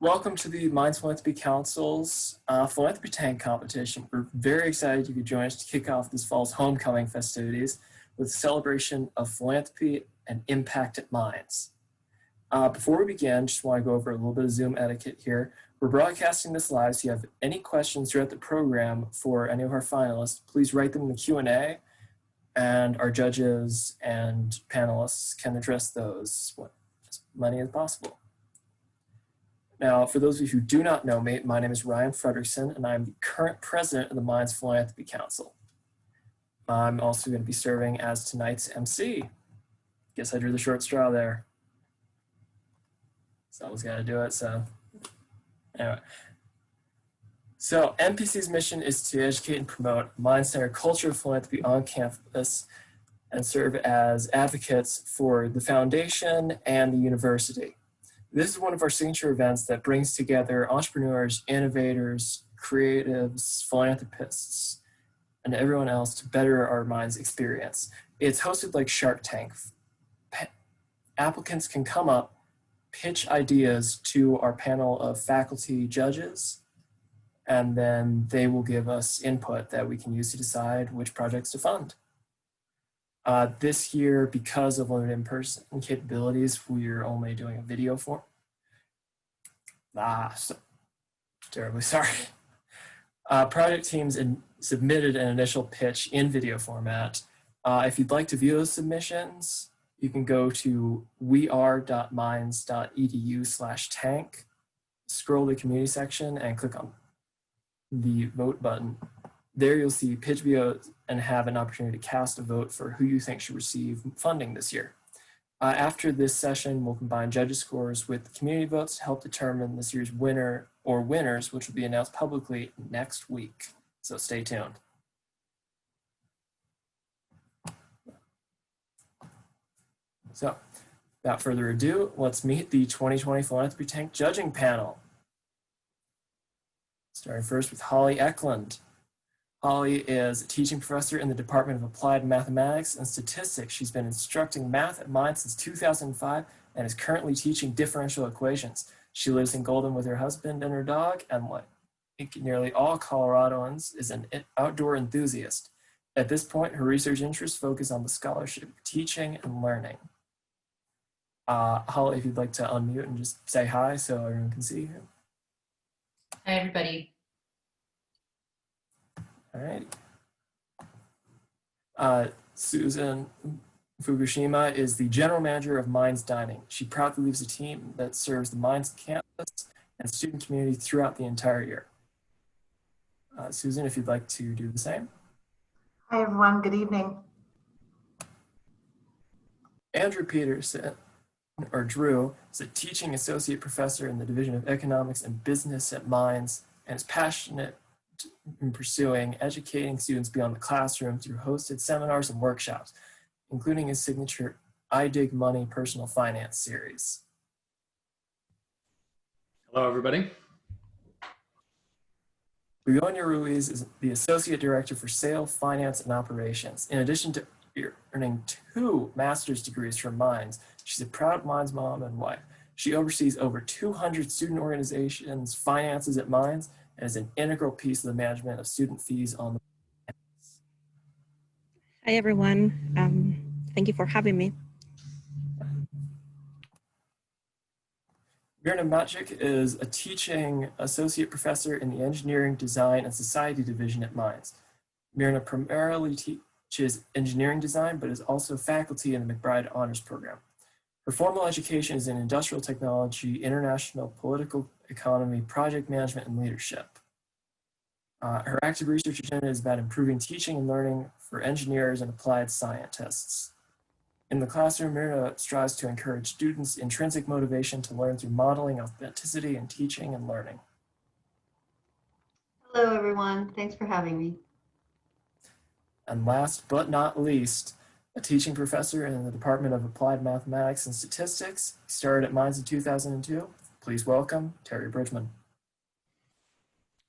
Welcome to the Mayans Philanthropy Council's Philanthropy Tank competition. We're very excited you could join us to kick off this fall's homecoming festivities with a celebration of philanthropy and impact at Mayans. Before we begin, just want to go over a little bit of Zoom etiquette here. We're broadcasting this live, so if you have any questions throughout the program for any of our finalists, please write them in the Q&A, and our judges and panelists can address those as many as possible. Now, for those of you who do not know me, my name is Ryan Fredrickson, and I'm the current president of the Mayans Philanthropy Council. I'm also going to be serving as tonight's MC. Guess I drew the short straw there. Someone's got to do it, so anyway. So MPC's mission is to educate and promote a Mayans-centered culture of philanthropy on campus and serve as advocates for the foundation and the university. This is one of our signature events that brings together entrepreneurs, innovators, creatives, philanthropists, and everyone else to better our Mayans experience. It's hosted like Shark Tank. Applicants can come up, pitch ideas to our panel of faculty judges, and then they will give us input that we can use to decide which projects to fund. This year, because of limited in-person capabilities, we're only doing a video form. So terribly sorry. Project teams submitted an initial pitch in video format. If you'd like to view those submissions, you can go to weare.mayans.edu/tank, scroll the community section and click on the vote button. There you'll see pitch videos and have an opportunity to cast a vote for who you think should receive funding this year. After this session, we'll combine judges' scores with community votes to help determine this year's winner or winners, which will be announced publicly next week. So stay tuned. So without further ado, let's meet the 2020 Philanthropy Tank judging panel. Starting first with Holly Eklund. Holly is a teaching professor in the Department of Applied Mathematics and Statistics. She's been instructing math at Mayans since 2005 and is currently teaching differential equations. She lives in Golden with her husband and her dog, and like nearly all Coloradoans, is an outdoor enthusiast. At this point, her research interests focus on the scholarship, teaching, and learning. Holly, if you'd like to unmute and just say hi so everyone can see you. Hi, everybody. All right. Susan Fukushima is the general manager of Mayans Dining. She proudly leads a team that serves the Mayans campus and student community throughout the entire year. Susan, if you'd like to do the same. Hi, everyone. Good evening. Andrew Peterson, or Drew, is a teaching associate professor in the Division of Economics and Business at Mayans and is passionate in pursuing educating students beyond the classroom through hosted seminars and workshops, including his signature I Dig Money Personal Finance series. Hello, everybody. Begonia Ruiz is the Associate Director for Sales, Finance, and Operations. In addition to earning 2 master's degrees from Mayans, she's a proud Mayans mom and wife. She oversees over 200 student organizations' finances at Mayans and is an integral piece of the management of student fees on the campus. Hi, everyone. Thank you for having me. Mirna Macic is a teaching associate professor in the Engineering, Design, and Society Division at Mayans. Mirna primarily teaches engineering design, but is also faculty in the McBride Honors Program. Her formal education is in industrial technology, international political economy, project management, and leadership. Her active research agenda is about improving teaching and learning for engineers and applied scientists. In the classroom, Mirna strives to encourage students' intrinsic motivation to learn through modeling, authenticity, and teaching and learning. Hello, everyone. Thanks for having me. And last but not least, a teaching professor in the Department of Applied Mathematics and Statistics. He started at Mayans in 2002. Please welcome Terry Bridgman.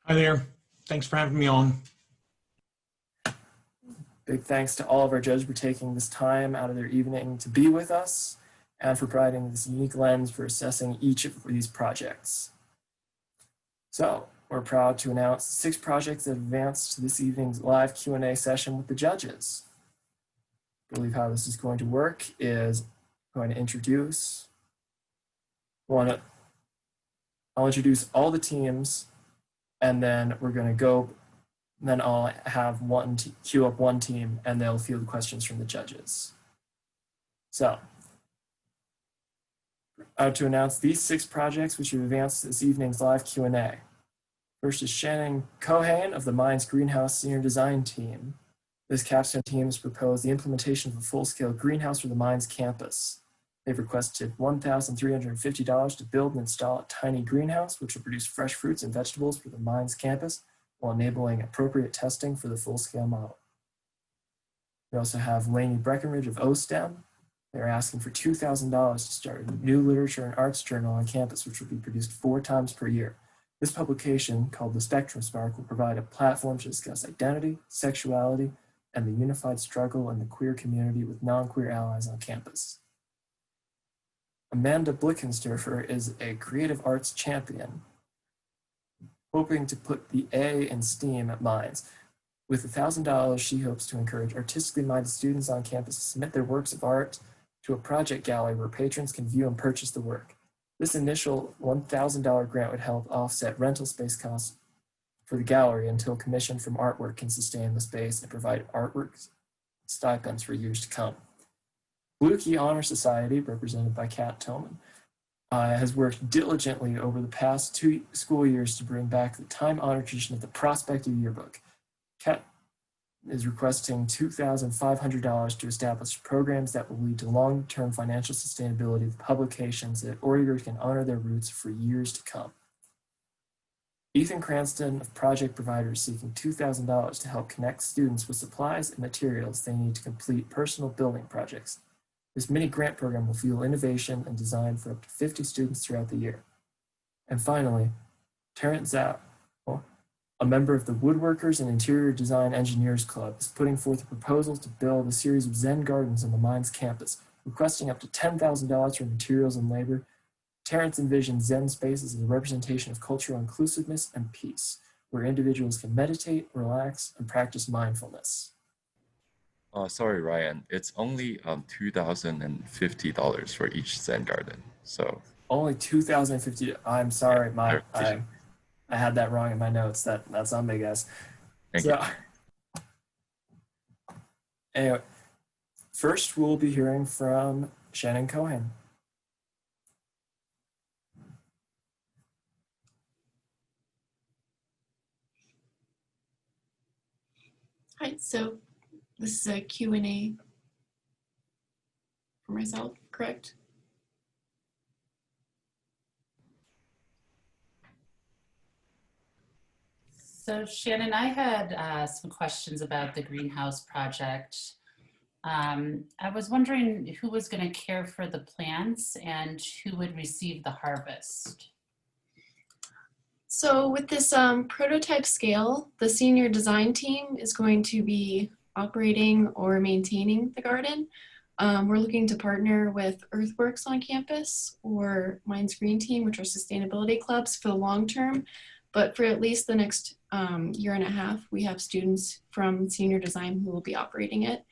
Hi there. Thanks for having me on. Big thanks to all of our judges for taking this time out of their evening to be with us and for providing this unique lens for assessing each of these projects. So we're proud to announce 6 projects that advanced to this evening's live Q&A session with the judges. I believe how this is going to work is going to introduce, I'll introduce all the teams, and then we're going to go, then I'll have queue up one team, and they'll field questions from the judges. So, to announce these 6 projects which have advanced this evening's live Q&A. First is Shannon Cohen of the Mayans Greenhouse Senior Design Team. This capstone team has proposed the implementation of a full-scale greenhouse for the Mayans campus. They've requested $1,350 to build and install a tiny greenhouse which will produce fresh fruits and vegetables for the Mayans campus while enabling appropriate testing for the full-scale model. We also have Lainey Breckenridge of OSTEM. They're asking for $2,000 to start a new literature and arts journal on campus, which will be produced 4 times per year. This publication, called The Spectrum Spark, will provide a platform to discuss identity, sexuality, and the unified struggle in the queer community with non-queer allies on campus. Amanda Blickenstarfer is a creative arts champion, hoping to put the A in STEAM at Mayans. With $1,000, she hopes to encourage artistically minded students on campus to submit their works of art to a project gallery where patrons can view and purchase the work. This initial $1,000 grant would help offset rental space costs for the gallery until commission from artwork can sustain the space and provide artwork stipends for years to come. Blue Key Honor Society, represented by Kat Tillman, has worked diligently over the past 2 school years to bring back the time-honored tradition of the prospective yearbook. Kat is requesting $2,500 to establish programs that will lead to long-term financial sustainability of publications that Oregon can honor their roots for years to come. Ethan Cranston of Project Provider is seeking $2,000 to help connect students with supplies and materials they need to complete personal building projects. This mini grant program will fuel innovation and design for up to 50 students throughout the year. And finally, Terrence Zhao, a member of the Woodworkers and Interior Design Engineers Club, is putting forth a proposal to build a series of Zen gardens on the Mayans campus, requesting up to $10,000 for materials and labor. Terrence envisions Zen spaces as a representation of cultural inclusiveness and peace, where individuals can meditate, relax, and practice mindfulness. Sorry, Ryan. It's only $2,050 for each Zen garden. So only $2,050. I'm sorry, I had that wrong in my notes. That's on me, guys. Thank you. Anyway, first we'll be hearing from Shannon Cohen. Hi, so this is a Q&A for myself, correct? So Shannon, I had some questions about the greenhouse project. I was wondering who was going to care for the plants and who would receive the harvest. So with this prototype scale, the senior design team is going to be operating or maintaining the garden. We're looking to partner with Earthworks on campus or Mayans Green Team, which are sustainability clubs for the long term. But for at least the next year and a half, we have students from senior design who will be operating it.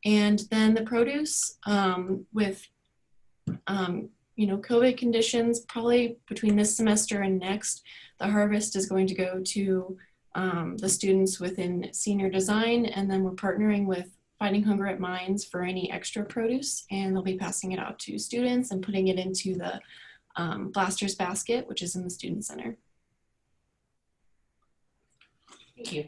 And then the produce with COVID conditions, probably between this semester and next, the harvest is going to go to the students within senior design, and then we're partnering with Fighting Hunger at Mayans for any extra produce, and they'll be passing it out to students and putting it into the Blasters basket, which is in the Student Center. Thank you.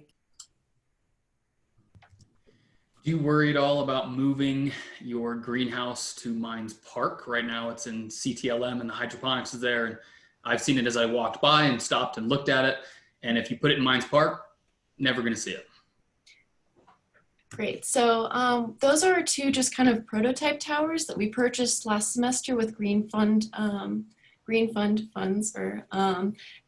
Do you worry at all about moving your greenhouse to Mayans Park? Right now it's in CTLM and the hydroponics is there. And I've seen it as I walked by and stopped and looked at it. And if you put it in Mayans Park, never gonna see it. Great, so those are 2 just kind of prototype towers that we purchased last semester with Green Fund funds,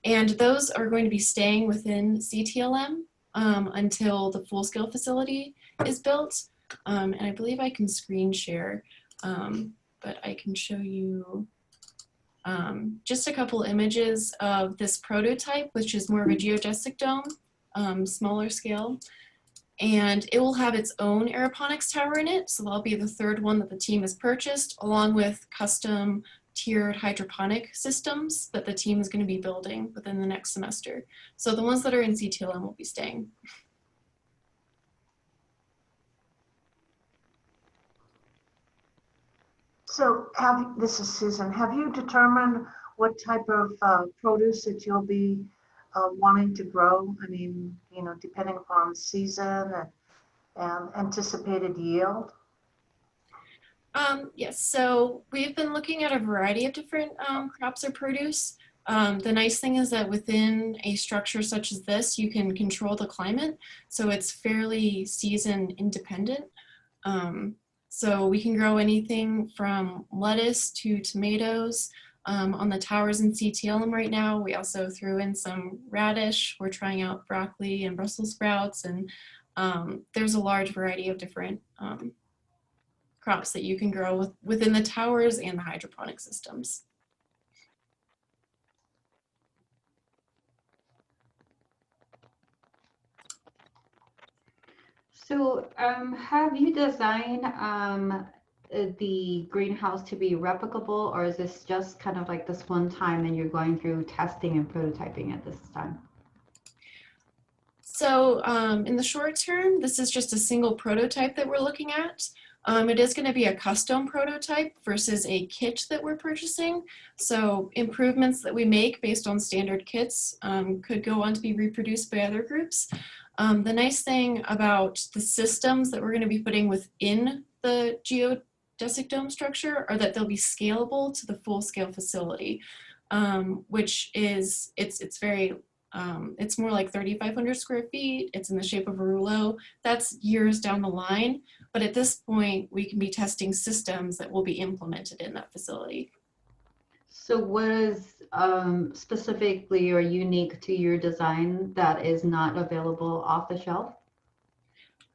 and those are going to be staying within CTLM until the full-scale facility is built. And I believe I can screen share, but I can show you just a couple images of this prototype, which is more of a geodesic dome, smaller scale. And it will have its own aeroponics tower in it. So that'll be the third one that the team has purchased, along with custom tiered hydroponic systems that the team is going to be building within the next semester. So the ones that are in CTLM will be staying. So this is Susan. Have you determined what type of produce that you'll be wanting to grow? I mean, you know, depending upon season and anticipated yield? Yes, so we've been looking at a variety of different crops or produce. The nice thing is that within a structure such as this, you can control the climate. So it's fairly season independent. So we can grow anything from lettuce to tomatoes. On the towers in CTLM right now, we also threw in some radish. We're trying out broccoli and Brussels sprouts, and there's a large variety of different crops that you can grow within the towers and the hydroponic systems. So have you designed the greenhouse to be replicable, or is this just kind of like this one time and you're going through testing and prototyping at this time? So in the short term, this is just a single prototype that we're looking at. It is going to be a custom prototype versus a kit that we're purchasing. So improvements that we make based on standard kits could go on to be reproduced by other groups. The nice thing about the systems that we're going to be putting within the geodesic dome structure are that they'll be scalable to the full-scale facility, which is, it's very, it's more like 3,500 square feet. It's in the shape of a rouleau. That's years down the line. But at this point, we can be testing systems that will be implemented in that facility. So what is specifically or unique to your design that is not available off the shelf?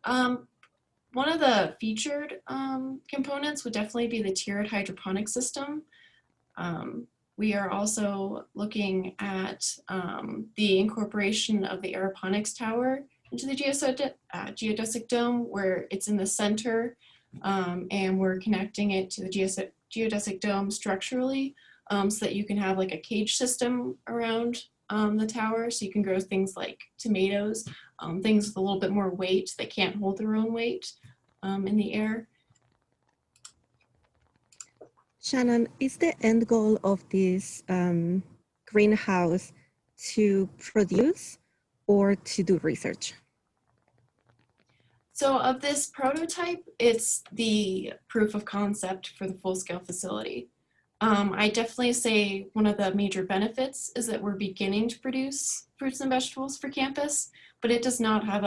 One of the featured components would definitely be the tiered hydroponic system. We are also looking at the incorporation of the aeroponics tower into the geodesic dome, where it's in the center, and we're connecting it to the geodesic dome structurally, so that you can have like a cage system around the tower, so you can grow things like tomatoes, things with a little bit more weight that can't hold their own weight in the air. Shannon, is the end goal of this greenhouse to produce or to do research? So of this prototype, it's the proof of concept for the full-scale facility. I definitely say one of the major benefits is that we're beginning to produce fruits and vegetables for campus, but it does not have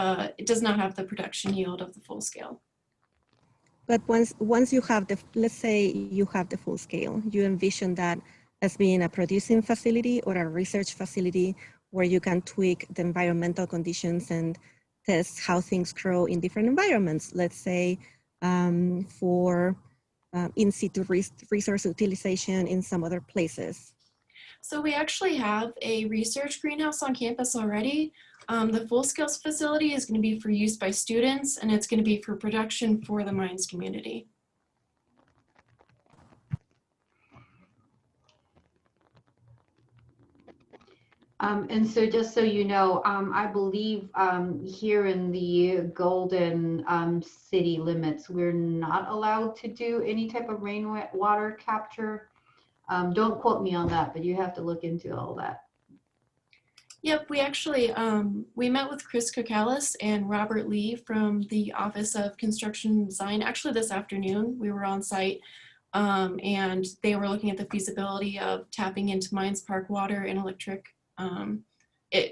the production yield of the full scale. But once you have let's say you have the full scale, you envision that as being a producing facility or a research facility where you can tweak the environmental conditions and test how things grow in different environments. Let's say for in situ resource utilization in some other places. So we actually have a research greenhouse on campus already. The full-scale facility is going to be for use by students, and it's going to be for production for the Mayans community. And so just so you know, I believe here in the Golden city limits, we're not allowed to do any type of rainwater capture. Don't quote me on that, but you have to look into all that. Yep, we actually, we met with Chris Kokalis and Robert Lee from the Office of Construction Design. Actually this afternoon, we were on site and they were looking at the feasibility of tapping into Mayans Park water and electric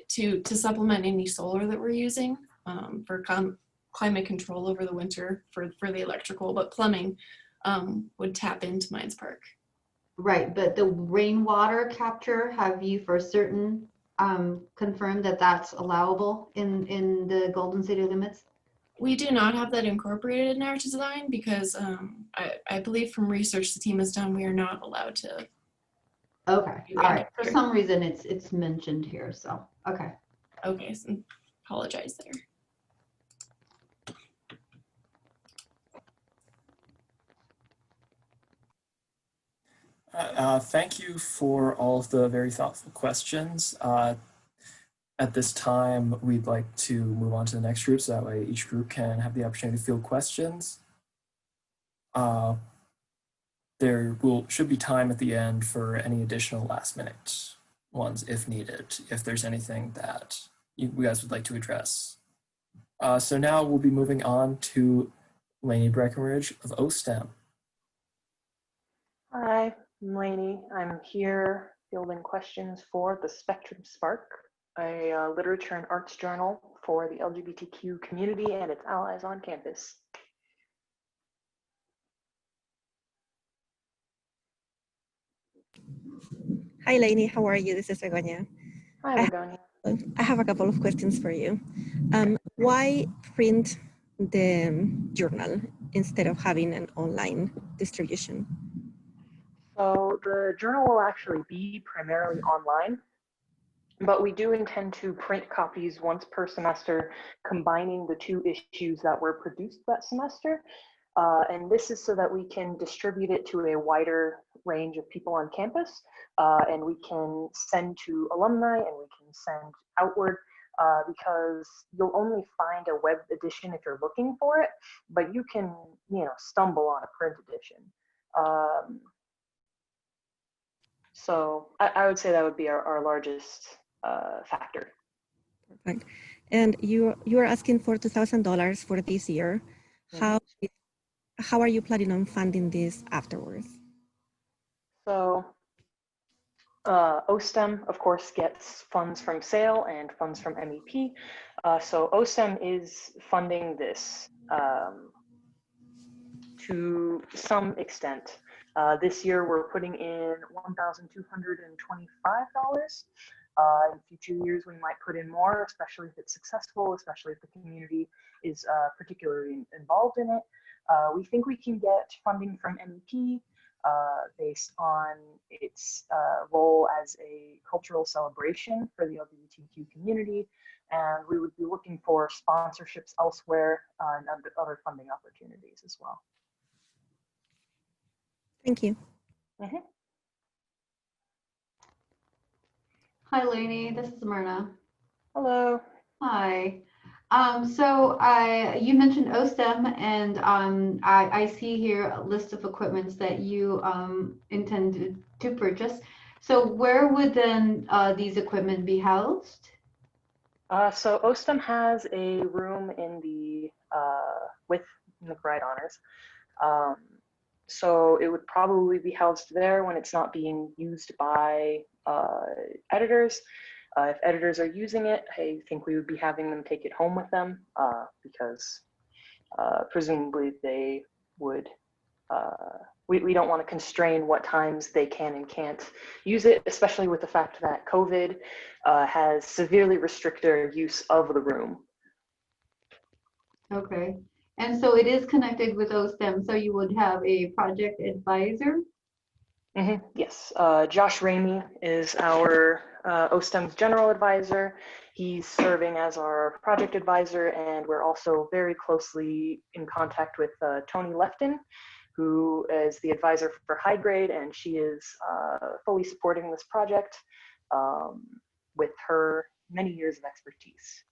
to supplement any solar that we're using for climate control over the winter for the electrical, but plumbing would tap into Mayans Park. Right, but the rainwater capture, have you for certain confirmed that that's allowable in the Golden City limits? We do not have that incorporated in our design because I believe from research the team has done, we are not allowed to Okay, all Okay. right. For some reason, it's mentioned here, so, okay. Okay, so apologize there. Thank you for all of the very thoughtful questions. At this time, we'd like to move on to the next group, so that way each group can have the opportunity to field questions. There should be time at the end for any additional last minute ones if needed, if there's anything that you guys would like to address. So now we'll be moving on to Lainey Breckenridge of OSTEM. Hi, I'm Lainey. I'm here fielding questions for the Spectrum Spark, a literature and arts journal for the LGBTQ community and its allies on campus. Hi, Lainey. How are you? This is Begoña. Hi, Begoña. I have a couple of questions for you. Why print the journal instead of having an online distribution? So the journal will actually be primarily online, but we do intend to print copies once per semester, combining the 2 issues that were produced that semester. And this is so that we can distribute it to a wider range of people on campus, and we can send to alumni and we can send outward, because you'll only find a web edition if you're looking for it, but you can, stumble on a print edition. So I would say that would be our largest factor. Perfect. And you are asking for $2,000 for this year. How are you planning on funding this afterwards? So OSTEM, of course, gets funds from SAIL and funds from MEP. So OSTEM is funding this to some extent. This year, we're putting in $1,225. In future years, we might put in more, especially if it's successful, especially if the community is particularly involved in it. We think we can get funding from MEP based on its role as a cultural celebration for the LGBTQ community. And we would be looking for sponsorships elsewhere and other funding opportunities as well. Thank you. Mm-hmm. Hi, Lainey. This is Myrna. Hello. Hi. You mentioned OSTEM, and I see here a list of equipments that you intended to purchase. So where would then these equipment be housed? So OSTEM has a room in the with McBride Honors. So it would probably be housed there when it's not being used by editors. If editors are using it, I think we would be having them take it home with them because presumably they would, we don't want to constrain what times they can and can't use it, especially with the fact that COVID has severely restricted our use of the room. Okay. And so it is connected with OSTEM, so you would have a project advisor? Mm-hmm. Yes, Josh Ramey is our OSTEM's general advisor. He's serving as our project advisor, and we're also very closely in contact with Toni Lefton, who is the advisor for High Grade, and she is fully supporting this project with her many years of expertise.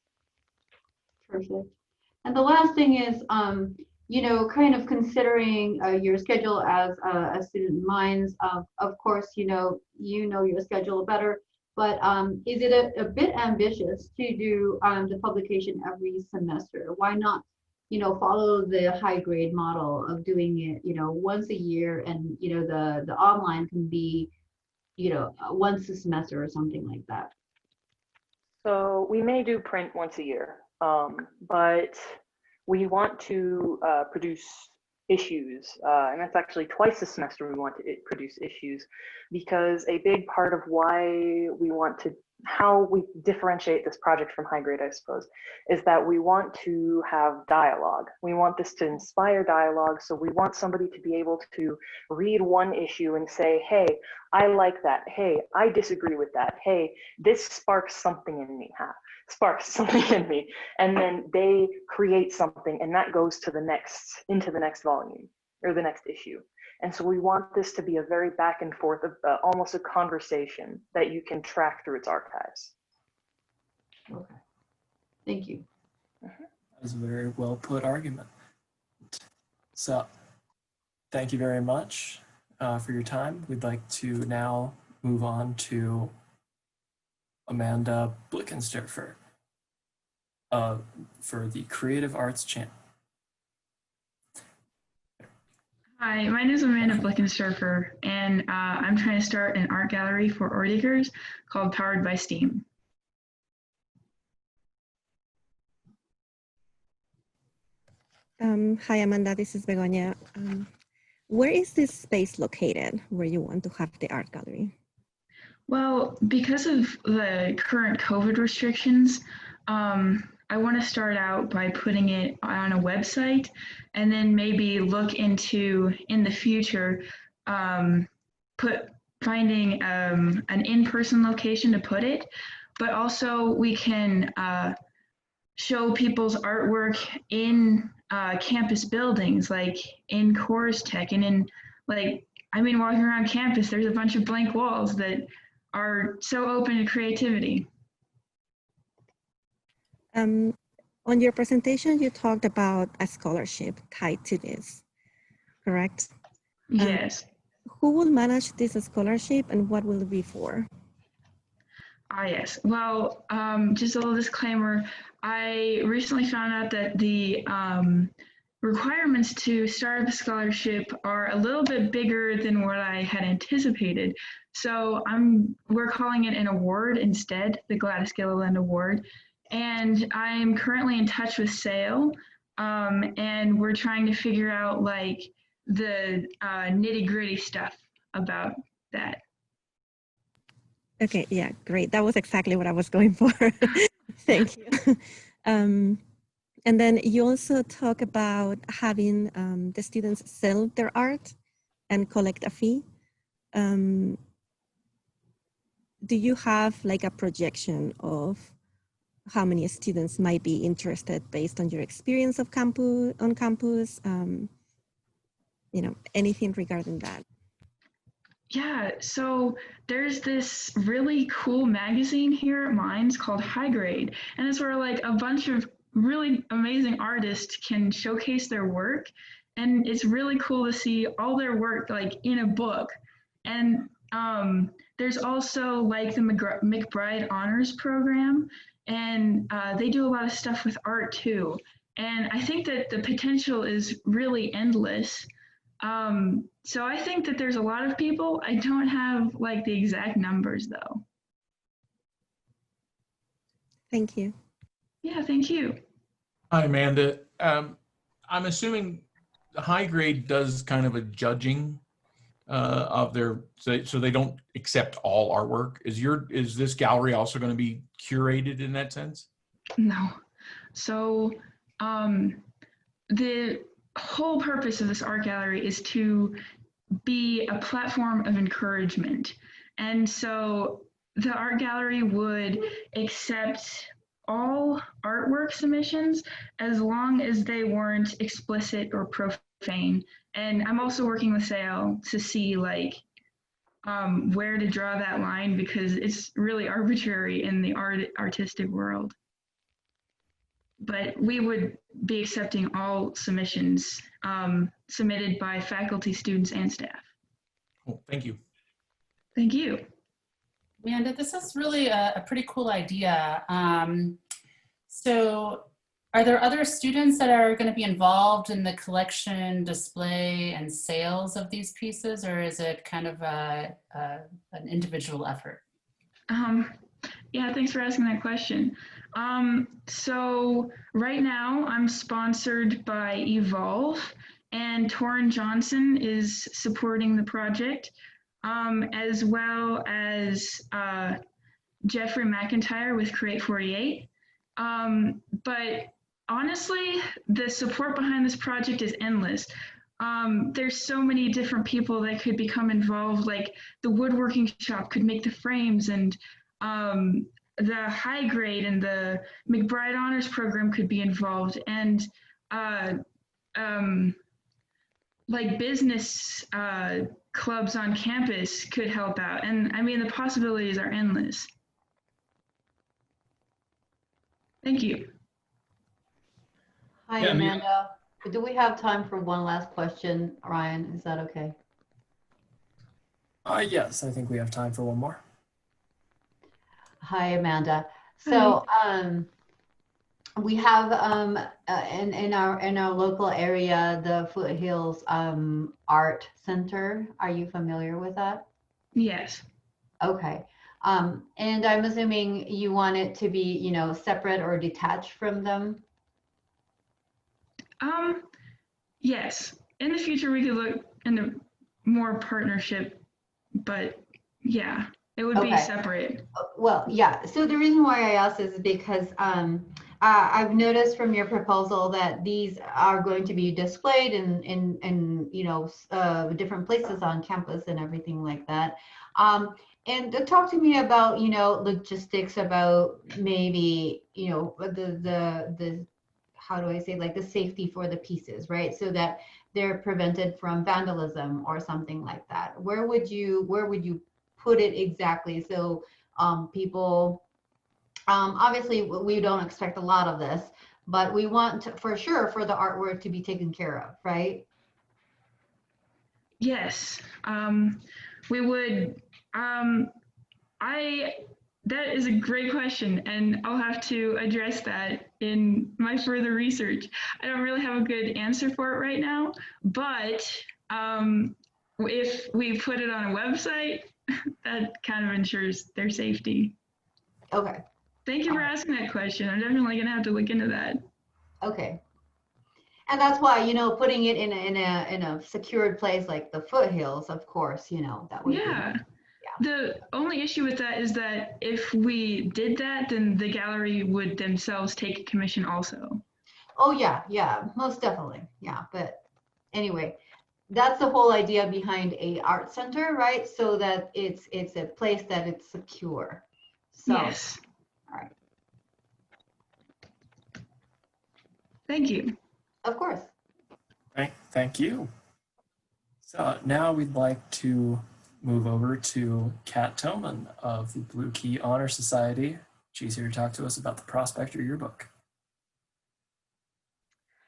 Perfect. And the last thing is, kind of considering your schedule as a student in Mayans, of course, you know your schedule better, but is it a bit ambitious to do the publication every semester? Why not, follow the High Grade model of doing it, once a year, and, the online can be, once a semester or something like that? So we may do print once a year, but we want to produce issues, and that's actually twice a semester we want to produce issues, because a big part of why we want to how we differentiate this project from high grade, I suppose, is that we want to have dialogue. We want this to inspire dialogue. So we want somebody to be able to read one issue and say, hey, I like that. Hey, I disagree with that. Hey, this sparks something in me. Sparks something in me. And then they create something, and that goes to the next, into the next volume or the next issue. And so we want this to be a very back and forth, almost a conversation that you can track through its archives. Okay. Thank you. That was a very well put argument. So thank you very much for your time. We'd like to now move on to Amanda Blickenstarfer for the Creative Arts Channel. Hi, my name is Amanda Blickenstarfer, and I'm trying to start an art gallery for Ordigers called Powered by Steam. Hi, Amanda, this is Begoña. Where is this space located where you want to have the art gallery? Well, because of the current COVID restrictions, I want to start out by putting it on a website and then maybe look into, in the future, finding an in-person location to put it, but also we can show people's artwork in campus buildings, like in Coors Tech and in, like, I mean, walking around campus, there's a bunch of blank walls that are so open to creativity. On your presentation, you talked about a scholarship tied to this, correct? Yes. Who will manage this scholarship and what will it be for? Yes. Well, just a little disclaimer. I recently found out that the requirements to start up a scholarship are a little bit bigger than what I had anticipated. So we're calling it an award instead, the Gladys Gilliland Award. And I'm currently in touch with SAIL, and we're trying to figure out like the nitty-gritty stuff about that. Okay, yeah, great. That was exactly what I was going for. Thank you. And then you also talk about having the students sell their art and collect a fee. Do you have like a projection of how many students might be interested based on your experience of on campus? You know, anything regarding that? Yeah, so there's this really cool magazine here at Mayans called High Grade, and it's where like a bunch of really amazing artists can showcase their work, and it's really cool to see all their work like in a book. And there's also like the McBride Honors Program, and they do a lot of stuff with art too. And I think that the potential is really endless. So I think that there's a lot of people. I don't have like the exact numbers though. Thank you. Yeah, thank you. Hi, Amanda. I'm assuming the High Grade does kind of a judging of their, so they don't accept all artwork. Is this gallery also going to be curated in that sense? No. So the whole purpose of this art gallery is to be a platform of encouragement. And so the art gallery would accept all artwork submissions as long as they weren't explicit or profane. And I'm also working with SAIL to see like where to draw that line, because it's really arbitrary in the artistic world. But we would be accepting all submissions submitted by faculty, students, and staff. Cool. Thank you. Thank you. Amanda, this is really a pretty cool idea. So are there other students that are going to be involved in the collection, display, and sales of these pieces, or is it kind of an individual effort? Yeah, thanks for asking that question. So right now I'm sponsored by Evolve, and Torrin Johnson is supporting the project, as well as Jeffrey McIntyre with Create 48. But honestly, the support behind this project is endless. There's so many different people that could become involved, like the woodworking shop could make the frames, and the high grade and the McBride Honors Program could be involved, and like business clubs on campus could help out. And I mean, the possibilities are endless. Thank you. Hi, Yeah, I mean- Amanda. Do we have time for one last question, Ryan? Is that okay? Yes, I think we have time for one more. Hi, Amanda. So we have in our local area the Foothills Art Center. Are you familiar with that? Yes. Okay. And I'm assuming you want it to be, you know, separate or detached from them? Yes. In the future, we could look into more partnership, but yeah, it would be Okay. separate. Well, yeah. So the reason why I asked is because I've noticed from your proposal that these are going to be displayed in you know different places on campus and everything like that. And talk to me about, you know, logistics, about maybe, you know, the how do I say, like the safety for the pieces, right? So that they're prevented from vandalism or something like that. Where would you put it exactly? So people, obviously we don't expect a lot of this, but we want to, for sure, for the artwork to be taken care of, right? Yes. We would, that is a great question, and I'll have to address that in my further research. I don't really have a good answer for it right now, but if we put it on a website, that kind of ensures their safety. Okay. Thank you for asking that question. I'm definitely gonna have to look into that. Okay. And that's why, you know, putting it in a secured place like the Foothills, of course, you know, that would Yeah. be. The only issue with that is that if we did that, then the gallery would themselves take a commission also. Oh yeah, yeah, most definitely. Yeah, but anyway, that's the whole idea behind a art center, right? So that it's a place that it's secure. So, yes. all right. Thank you. Of course. Thank you. So now we'd like to move over to Kat Tillman of the Blue Key Honor Society. She's here to talk to us about the Prospector yearbook.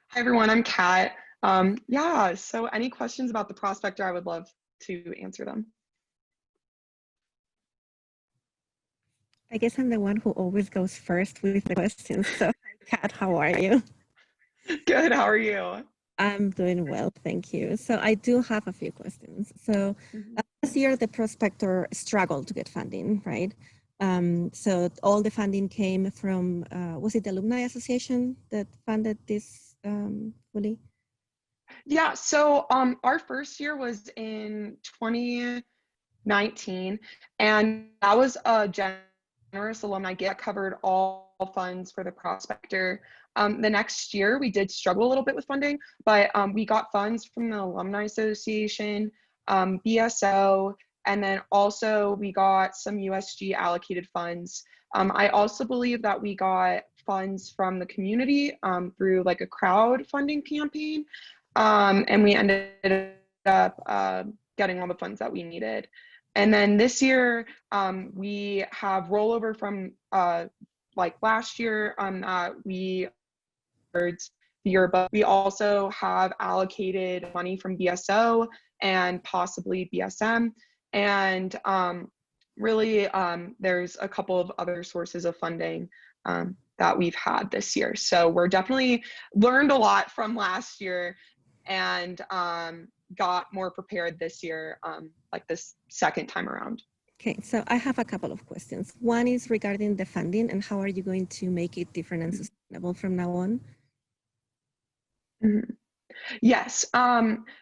Hi everyone, I'm Kat. Yeah, so any questions about the Prospector, I would love to answer them. I guess I'm the one who always goes first with the questions. So, Kat, how are you? Good, how are you? I'm doing well, thank you. So I do have a few questions. So last year, the Prospector struggled to get funding, right? So all the funding came from, was it the Alumni Association that funded this fully? Yeah, so our first year was in 2019, and that was a generous alumni gift that covered all funds for the Prospector. The next year, we did struggle a little bit with funding, but we got funds from the Alumni Association, BSO, and then also we got some USG allocated funds. I also believe that we got funds from the community through like a crowdfunding campaign, and we ended up getting all the funds that we needed. And then this year, we have rollover from like last year we the yearbook. We also have allocated money from BSO and possibly BSM. And really, there's a couple of other sources of funding that we've had this year. So we're definitely learned a lot from last year and got more prepared this year, like this second time around. Okay, so I have a couple of questions. One is regarding the funding and how are you going to make it different and sustainable from now on? Mm-hmm. Yes.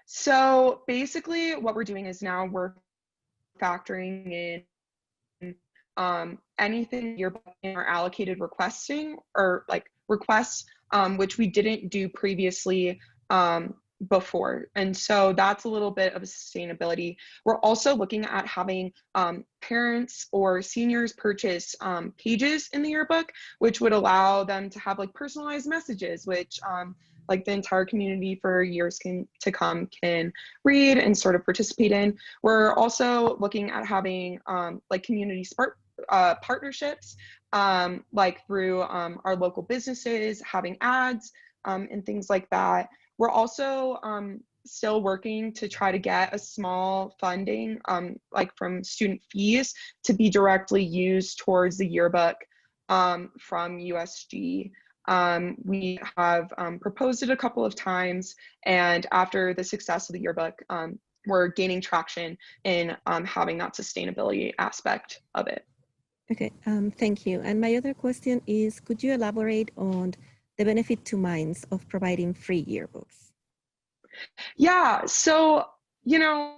So basically what we're doing is now we're factoring in anything yearbook in our allocated requesting or like requests, which we didn't do previously before. And so that's a little bit of a sustainability. We're also looking at having parents or seniors purchase pages in the yearbook, which would allow them to have like personalized messages, which like the entire community for years to come can read and sort of participate in. We're also looking at having like community partnerships, like through our local businesses, having ads and things like that. We're also still working to try to get a small funding, like from student fees, to be directly used towards the yearbook from USG. We have proposed it a couple of times, and after the success of the yearbook, we're gaining traction in having that sustainability aspect of it. Okay, thank you. And my other question is, could you elaborate on the benefit to Mayans of providing free yearbooks? Yeah, so, you know,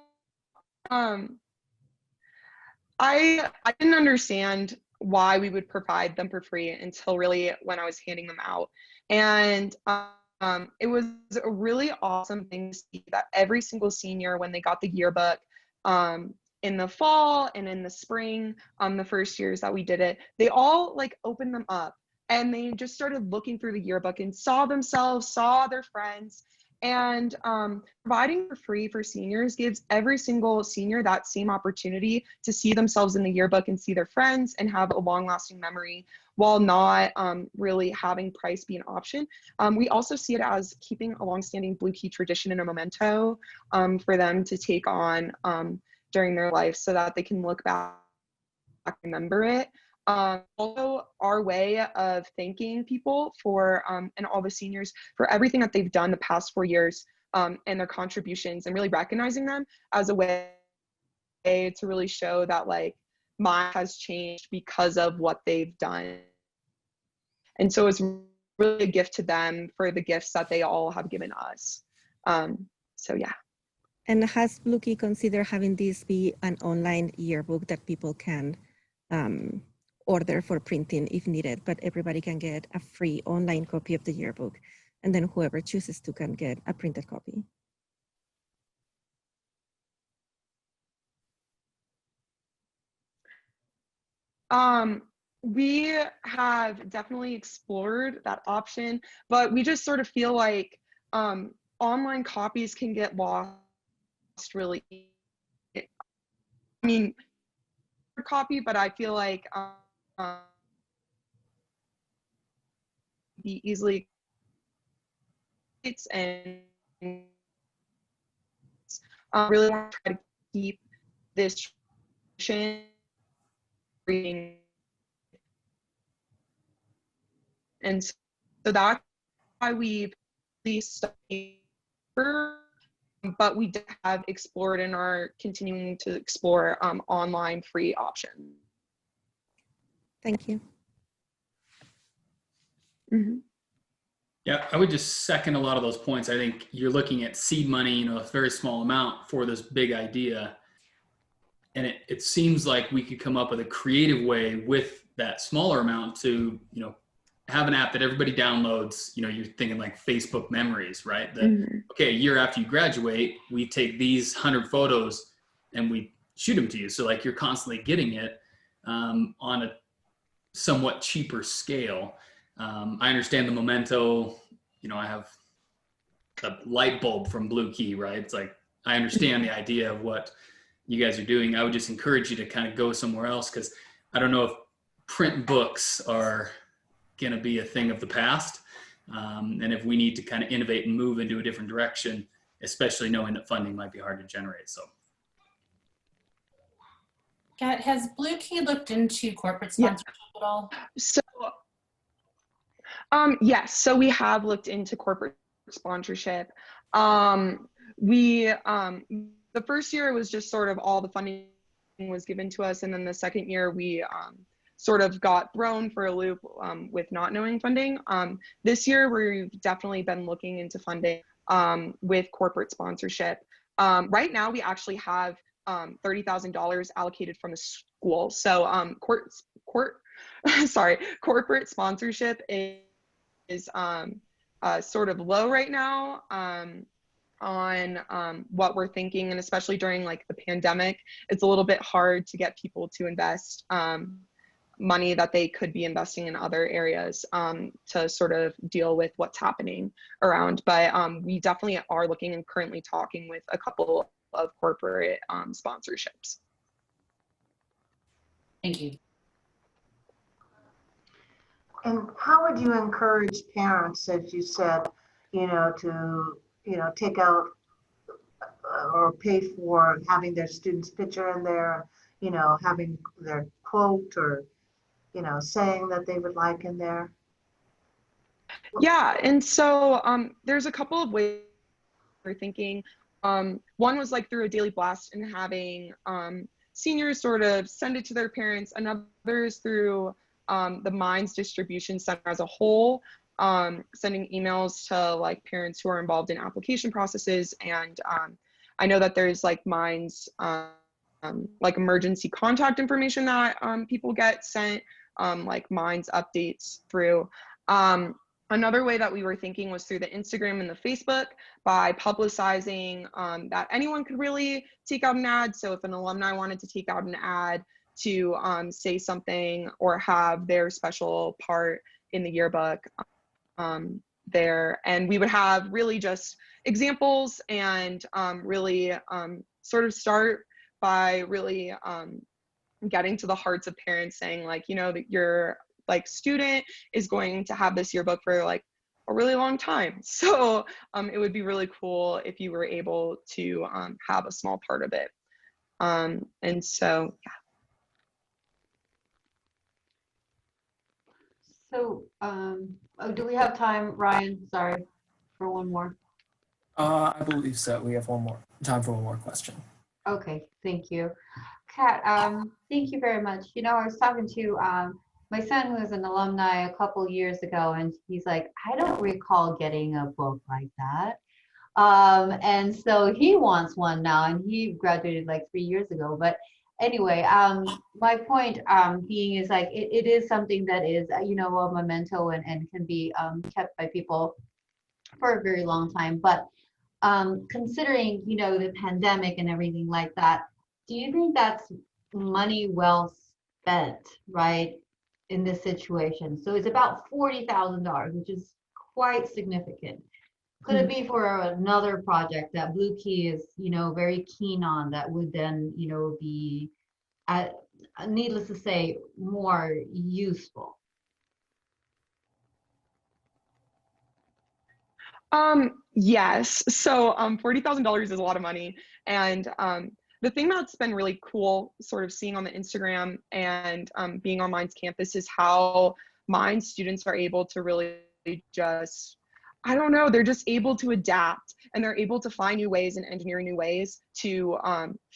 I didn't understand why we would provide them for free until really when I was handing them out. And it was a really awesome thing to see that every single senior, when they got the yearbook in the fall and in the spring, the first years that we did it, they all like opened them up and they just started looking through the yearbook and saw themselves, saw their friends. And providing for free for seniors gives every single senior that same opportunity to see themselves in the yearbook and see their friends and have a long-lasting memory while not really having price be an option. We also see it as keeping a long-standing Blue Key tradition and a memento for them to take on during their life so that they can look back and remember it. Also, our way of thanking people for, and all the seniors for everything that they've done the past 4 years and their contributions, and really recognizing them as a way to really show that like mine has changed because of what they've done. And so it's really a gift to them for the gifts that they all have given us. So yeah. And has Blue Key considered having this be an online yearbook that people can order for printing if needed, but everybody can get a free online copy of the yearbook, and then whoever chooses to can get a printed copy? We have definitely explored that option, but we just sort of feel like online copies can get lost really. I mean, copy, but I feel like be easily and really want to try to keep this tradition reading, and so that's why we've released paper, but we have explored and are continuing to explore online free options. Thank you. Mm-hmm. Yeah, I would just second a lot of those points. I think you're looking at seed money, you know, a very small amount for this big idea. And it seems like we could come up with a creative way with that smaller amount to, you know, have an app that everybody downloads. You know, you're thinking like Facebook memories, right? That, okay, a year after you graduate, we take these 100 photos and we shoot them to you. So like you're constantly getting it on a somewhat cheaper scale. I understand the memento, you know, I have a light bulb from Blue Key, right? It's like, I understand the idea of what you guys are doing. I would just encourage you to kind of go somewhere else, because I don't know if print books are going to be a thing of the past. And if we need to kind of innovate and move into a different direction, especially knowing that funding might be hard to generate. So. Kat, has Blue Key looked into corporate sponsorship at all? So, yes, so we have looked into corporate sponsorship. The first year was just sort of all the funding was given to us, and then the second year we sort of got thrown for a loop with not knowing funding. This year we've definitely been looking into funding with corporate sponsorship. Right now we actually have $30,000 allocated from the school. So corporate sponsorship is sort of low right now on what we're thinking, and especially during like the pandemic, it's a little bit hard to get people to invest money that they could be investing in other areas to sort of deal with what's happening around. But we definitely are looking and currently talking with a couple of corporate sponsorships. Thank you. And how would you encourage parents, as you said, to, take out or pay for having their student's picture in there, having their quote or, saying that they would like in there? Yeah, and so there's a couple of ways we're thinking. One was like through a daily blast and having seniors sort of send it to their parents. Another is through the Mayans distribution center as a whole, sending emails to like parents who are involved in application processes. And I know that there's like Mayans like emergency contact information that people get sent, like Mayans updates through. Another way that we were thinking was through the Instagram and the Facebook by publicizing that anyone could really take out an ad. So if an alumni wanted to take out an ad to say something or have their special part in the yearbook there, and we would have really just examples and really sort of start by really getting to the hearts of parents, saying like, that your like student is going to have this yearbook for like a really long time. So it would be really cool if you were able to have a small part of it. And so, yeah. So, do we have time, Ryan? Sorry, for one more. I believe so. We have time for one more question. Okay, thank you. Kat, thank you very much. I was talking to my son, who was an alumni a couple years ago, and he's like, I don't recall getting a book like that. And so he wants one now, and he graduated like 3 years ago. But anyway, my point being is like, it is something that is, a memento and can be kept by people for a very long time. But considering, the pandemic and everything like that, do you think that's money well spent, right, in this situation? So it's about $40,000, which is quite significant. Could it be for another project that Blue Key is, very keen on, that would then, be, needless to say, more useful? Yes. So $40,000 is a lot of money. And the thing that's been really cool sort of seeing on the Instagram and being on Mayans campus is how Mayans students are able to really just, I don't know, they're just able to adapt, and they're able to find new ways and engineer new ways to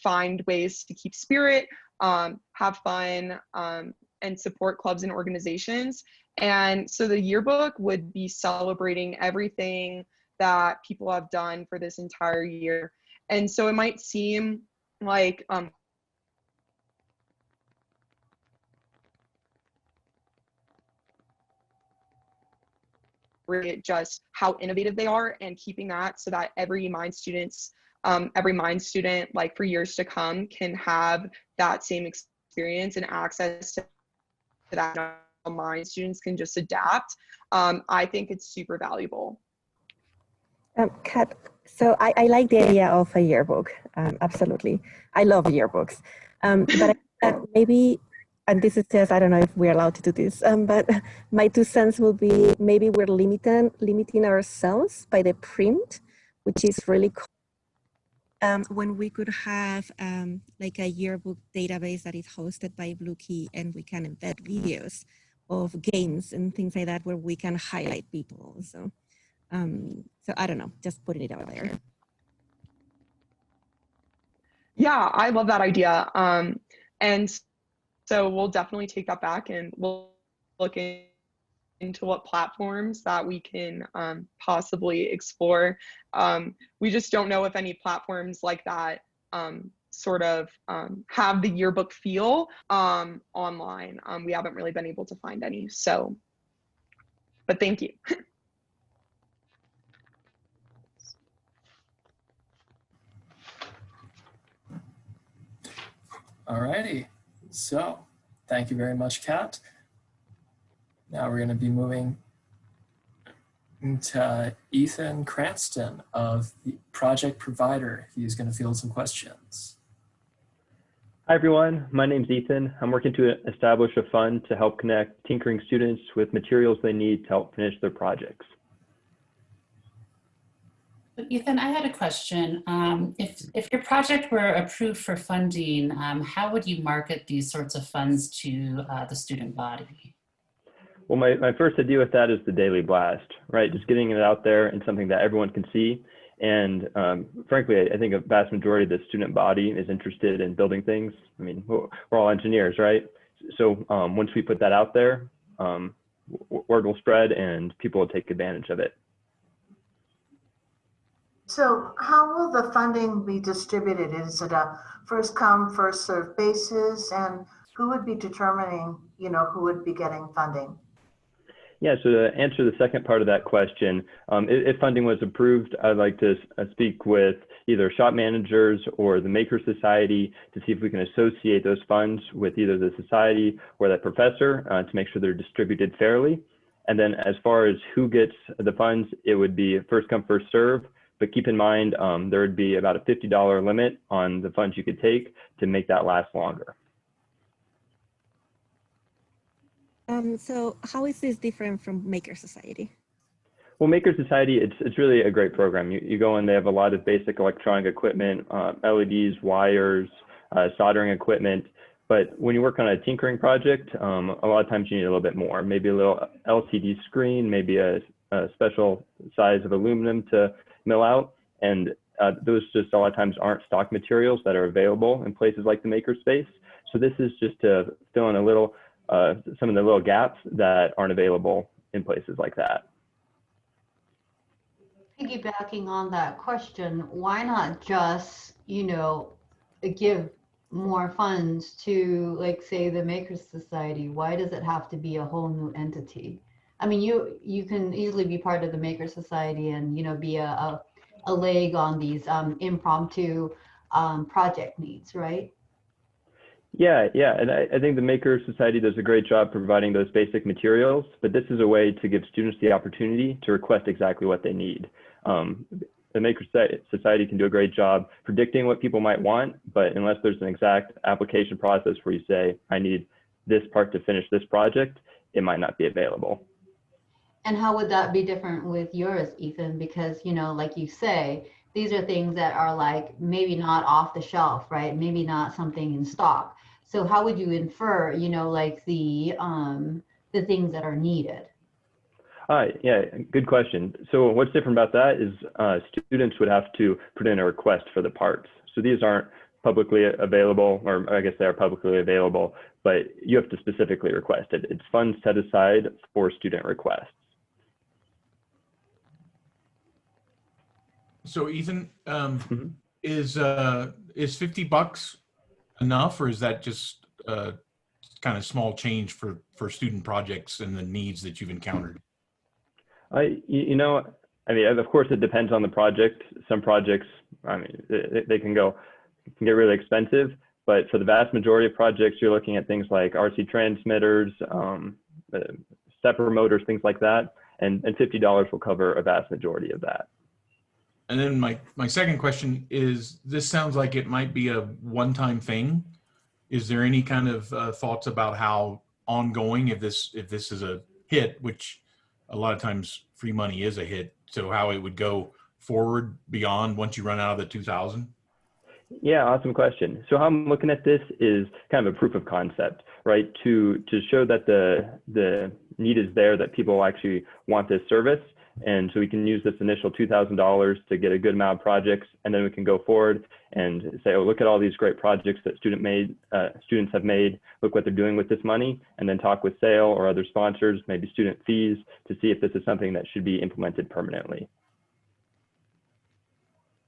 find ways to keep spirit, have fun, and support clubs and organizations. And so the yearbook would be celebrating everything that people have done for this entire year. And so it might seem like just how innovative they are, and keeping that so that every Mayans student like for years to come can have that same experience and access to that. Mayans students can just adapt. I think it's super valuable. Kat, so I like the idea of a yearbook. Absolutely. I love yearbooks. But maybe, and this is just, I don't know if we're allowed to do this, but my 2 cents will be, maybe we're limiting ourselves by the print, which is really cool. When we could have like a yearbook database that is hosted by Blue Key, and we can embed videos of games and things like that, where we can highlight people. So I don't know, just putting it out there. Yeah, I love that idea. And so we'll definitely take that back, and we'll look into what platforms that we can possibly explore. We just don't know if any platforms like that sort of have the yearbook feel online. We haven't really been able to find any. So, but thank you. Alrighty, so thank you very much, Kat. Now we're going to be moving to Ethan Cranston of the project provider. He's going to field some questions. Hi everyone, my name's Ethan. I'm working to establish a fund to help connect tinkering students with materials they need to help finish their projects. Ethan, I had a question. If your project were approved for funding, how would you market these sorts of funds to the student body? Well, my first idea with that is the daily blast, right? Just getting it out there and something that everyone can see. And frankly, I think a vast majority of the student body is interested in building things. I mean, we're all engineers, right? So once we put that out there, word will spread and people will take advantage of it. So how will the funding be distributed? Is it a first come, first served basis? And who would be determining, who would be getting funding? Yeah, so to answer the second part of that question, if funding was approved, I'd like to speak with either shop managers or the Maker Society to see if we can associate those funds with either the society or that professor to make sure they're distributed fairly. And then as far as who gets the funds, it would be first come, first serve. But keep in mind, there would be about a $50 limit on the funds you could take to make that last longer. So how is this different from Maker Society? Well, Maker Society, it's really a great program. You go in, they have a lot of basic electronic equipment, LEDs, wires, soldering equipment. But when you work on a tinkering project, a lot of times you need a little bit more, maybe a little LCD screen, maybe a special size of aluminum to mill out. And those just a lot of times aren't stock materials that are available in places like the Makerspace. So this is just to fill in a little, some of the little gaps that aren't available in places like that. Piggybacking on that question, why not just, give more funds to, like, say, the Makers Society? Why does it have to be a whole new entity? I mean, you can easily be part of the Maker Society and, be a leg on these impromptu project needs, right? Yeah, and I think the Maker Society does a great job providing those basic materials, but this is a way to give students the opportunity to request exactly what they need. The Maker Society can do a great job predicting what people might want, but unless there's an exact application process where you say, I need this part to finish this project, it might not be available. And how would that be different with yours, Ethan? Because, like you say, these are things that are like maybe not off the shelf, right? Maybe not something in stock. So how would you infer, like the things that are needed? Yeah, good question. So what's different about that is students would have to put in a request for the parts. So these aren't publicly available, or I guess they are publicly available, but you have to specifically request it. It's funds set aside for student requests. So Ethan, is $50 enough, or is that just kind of small change for student projects and the needs that you've encountered? I mean, of course, it depends on the project. Some projects, I mean, they can get really expensive, but for the vast majority of projects, you're looking at things like RC transmitters, stepper motors, things like that, and $50 will cover a vast majority of that. And then my second question is, this sounds like it might be a one-time thing. Is there any kind of thoughts about how ongoing, if this is a hit, which a lot of times free money is a hit, so how it would go forward beyond once you run out of the 2,000? Yeah, awesome question. So how I'm looking at this is kind of a proof of concept, right? To show that the need is there, that people actually want this service. And so we can use this initial $2,000 to get a good amount of projects, and then we can go forward and say, oh, look at all these great projects that students have made. Look what they're doing with this money, and then talk with SAIL or other sponsors, maybe student fees, to see if this is something that should be implemented permanently.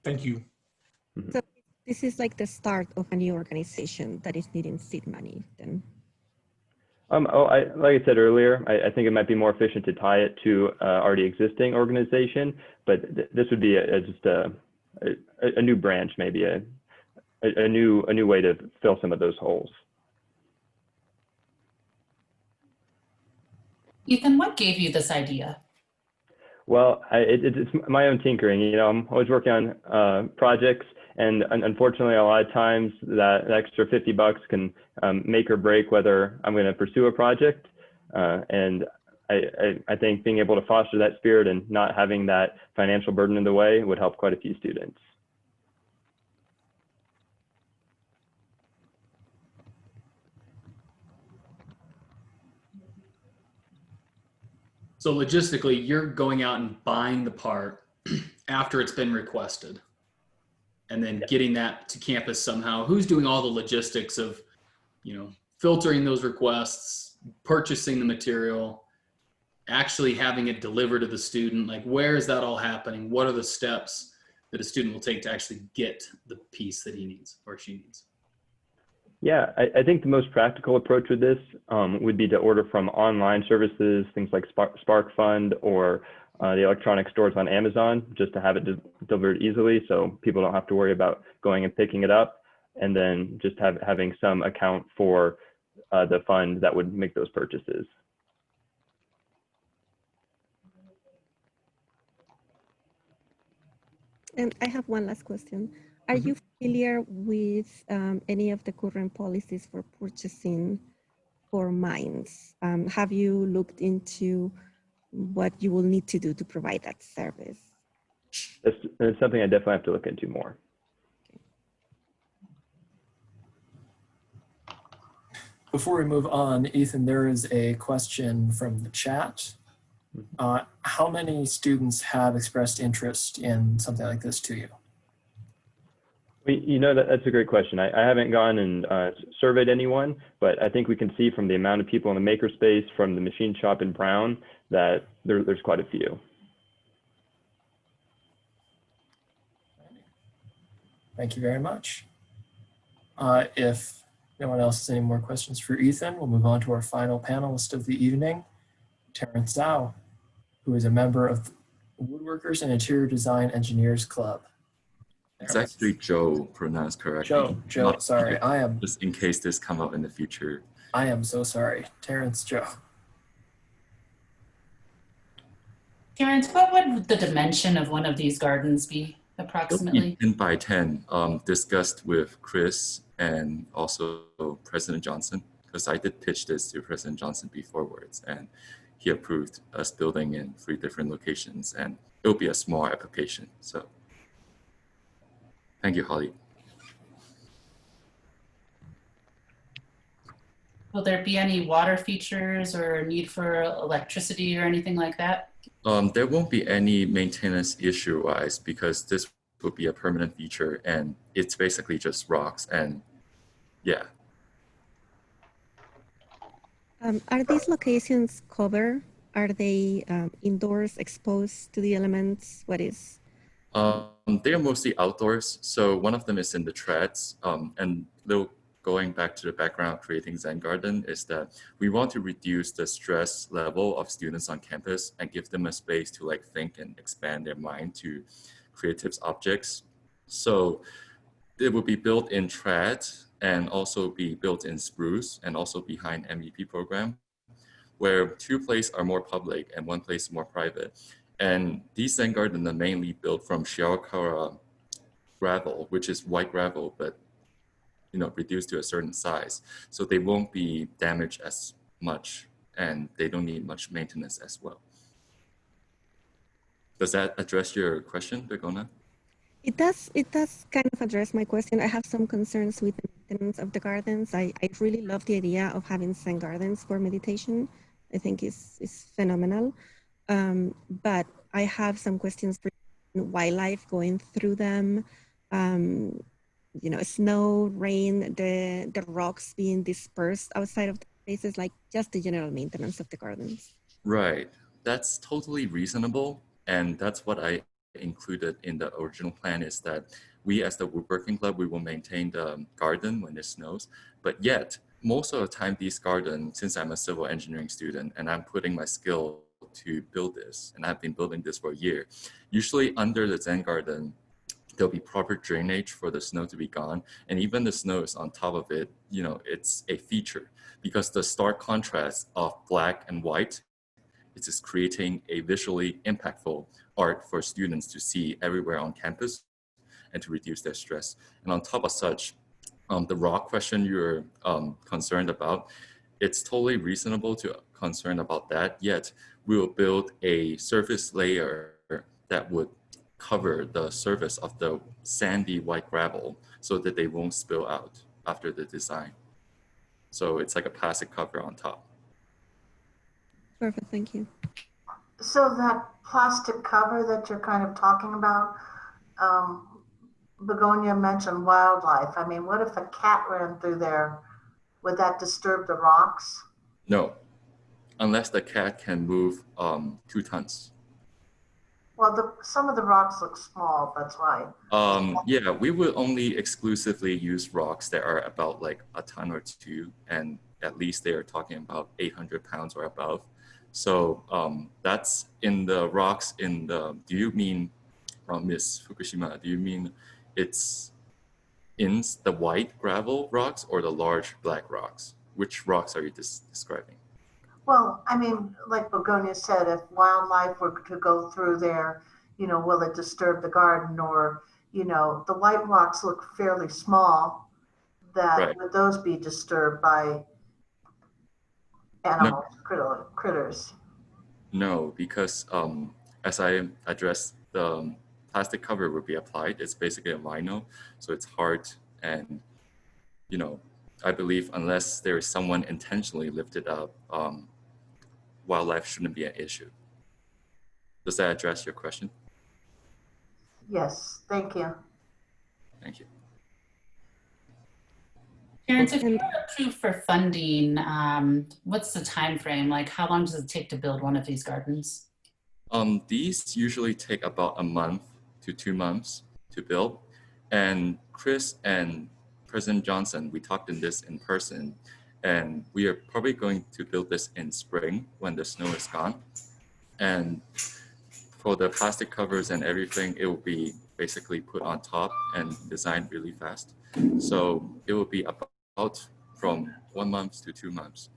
Thank you. So This is like the start of a new organization that is needing seed money then. Like I said earlier, I think it might be more efficient to tie it to already existing organization, but this would be just a new branch, maybe a new way to fill some of those holes. Ethan, what gave you this idea? Well, it's my own tinkering. You know, I'm always working on projects, and unfortunately, a lot of times that extra $50 can make or break whether I'm going to pursue a project. And I think being able to foster that spirit and not having that financial burden in the way would help quite a few students. So logistically, you're going out and buying the part after it's been requested and then getting that to campus somehow. Who's doing all the logistics of, you know, filtering those requests, purchasing the material, actually having it delivered to the student? Like, where is that all happening? What are the steps that a student will take to actually get the piece that he needs or she needs? Yeah, I think the most practical approach with this would be to order from online services, things like Spark Fund or the electronic stores on Amazon, just to have it delivered easily so people don't have to worry about going and picking it up, and then just having some account for the fund that would make those purchases. And I have one last question. Are you familiar with any of the current policies for purchasing for mines? Have you looked into what you will need to do to provide that service? It's something I definitely have to look into more. Before we move on, Ethan, there is a question from the chat. How many students have expressed interest in something like this to you? You know, that's a great question. I haven't gone and surveyed anyone, but I think we can see from the amount of people in the makerspace, from the machine shop in Brown, that there's quite a few. Thank you very much. If no one else has any more questions for Ethan, we'll move on to our final panelist of the evening, Terrence Zhao, who is a member of the Woodworkers and Interior Design Engineers Club. It's actually Joe, pronounced correctly. Joe, sorry, I am. Just in case this come up in the future. I am so sorry, Terrence Joe. Terrence, what would the dimension of one of these gardens be approximately? 10 by 10, discussed with Chris and also President Johnson, because I did pitch this to President Johnson beforewards, and he approved us building in 3 different locations, and it'll be a small application. So thank you, Holly. Will there be any water features or need for electricity or anything like that? There won't be any maintenance issue-wise, because this will be a permanent feature, and it's basically just rocks, and yeah. Are these locations covered? Are they indoors, exposed to the elements? What is? They are mostly outdoors. So one of them is in the treads, and going back to the background of creating Zen Garden is that we want to reduce the stress level of students on campus and give them a space to like think and expand their mind to creative objects. So it will be built in trad and also be built in spruce and also behind MEP program, where 2 places are more public and 1 place more private. And these Zen gardens are mainly built from Shirakara gravel, which is white gravel, but reduced to a certain size. So they won't be damaged as much, and they don't need much maintenance as well. Does that address your question, Begona? It does kind of address my question. I have some concerns with the maintenance of the gardens. I really love the idea of having Zen gardens for meditation. I think it's phenomenal. But I have some questions for wildlife going through them. Snow, rain, the rocks being dispersed outside of the spaces, like just the general maintenance of the gardens. Right. That's totally reasonable. And that's what I included in the original plan is that we as the woodworking club, we will maintain the garden when it snows, but yet most of the time these gardens, since I'm a civil engineering student and I'm putting my skill to build this, and I've been building this for a year, usually under the Zen garden, there'll be proper drainage for the snow to be gone. And even the snow is on top of it, you know, it's a feature because the stark contrast of black and white, it is creating a visually impactful art for students to see everywhere on campus and to reduce their stress. And on top of such, the rock question you're concerned about, it's totally reasonable to concern about that, yet we will build a surface layer that would cover the surface of the sandy white gravel so that they won't spill out after the design. So it's like a plastic cover on top. Perfect, thank you. So that plastic cover that you're kind of talking about, Begonia mentioned wildlife. I mean, what if a cat ran through there? Would that disturb the rocks? No, unless the cat can move 2 tons. Well, some of the rocks look small, that's why. Yeah, we will only exclusively use rocks that are about like a ton or 2, and at least they are talking about 800 pounds or above. So that's in the rocks in the, do you mean, Miss Fukushima, do you mean it's in the white gravel rocks or the large black rocks? Which rocks are you describing? Well, I mean, like Begonia said, if wildlife were to go through there, you know, will it disturb the garden? Or, you know, the white rocks look fairly small, that Right. would those be disturbed by animals, critters? No, because as I addressed, the plastic cover would be applied. It's basically a vinyl, so it's hard, and you know, I believe unless there is someone intentionally lifted up, wildlife shouldn't be an issue. Does that address your question? Yes, thank you. Thank you. Terrence, if you're approved for funding, what's the time frame? Like, how long does it take to build one of these gardens? These usually take about a month to 2 months to build. And Chris and President Johnson, we talked in this in person, and we are probably going to build this in spring when the snow is gone. And for the plastic covers and everything, it will be basically put on top and designed really fast. So it will be about from 1 month to 2 months,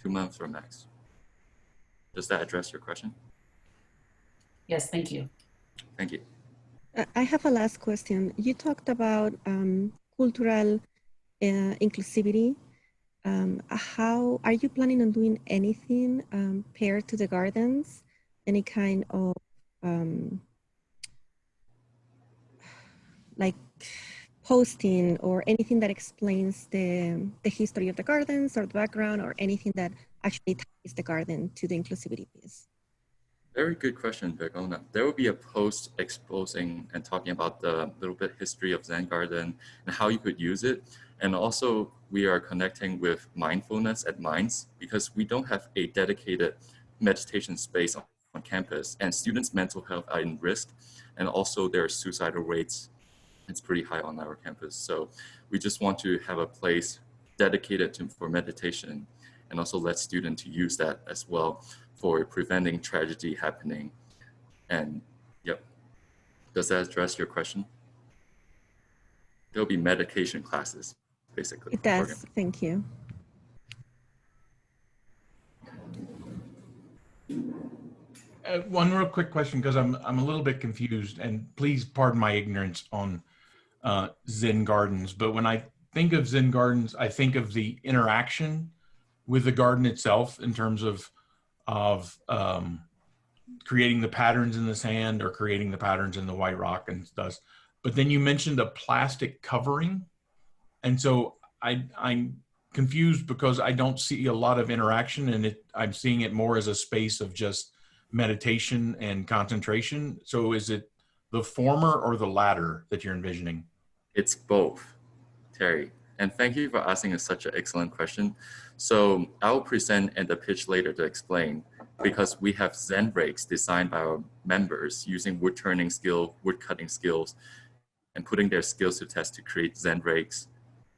2 months or max. Does that address your question? Yes, thank you. Thank you. I have a last question. You talked about cultural inclusivity. How are you planning on doing anything paired to the gardens? Any kind of like posting or anything that explains the history of the gardens or the background or anything that actually ties the garden to the inclusivity piece? Very good question, Begona. There will be a post exposing and talking about the little bit history of Zen Garden and how you could use it. And also we are connecting with mindfulness at Minds because we don't have a dedicated meditation space on campus, and students' mental health are in risk. And also their suicidal rates, it's pretty high on our campus. So we just want to have a place dedicated for meditation and also let students to use that as well for preventing tragedy happening. And yep, does that address your question? There'll be medication classes, basically. It does, thank you. One real quick question, because I'm a little bit confused, and please pardon my ignorance on Zen gardens. But when I think of Zen gardens, I think of the interaction with the garden itself in terms of creating the patterns in the sand or creating the patterns in the white rock and stuff. But then you mentioned a plastic covering. And so I'm confused because I don't see a lot of interaction, and I'm seeing it more as a space of just meditation and concentration. So is it the former or the latter that you're envisioning? It's both, Terry. And thank you for asking us such an excellent question. So I'll present and the pitch later to explain. because we have Zen rakes designed by our members using wood turning skill, wood cutting skills, and putting their skills to test to create Zen rakes,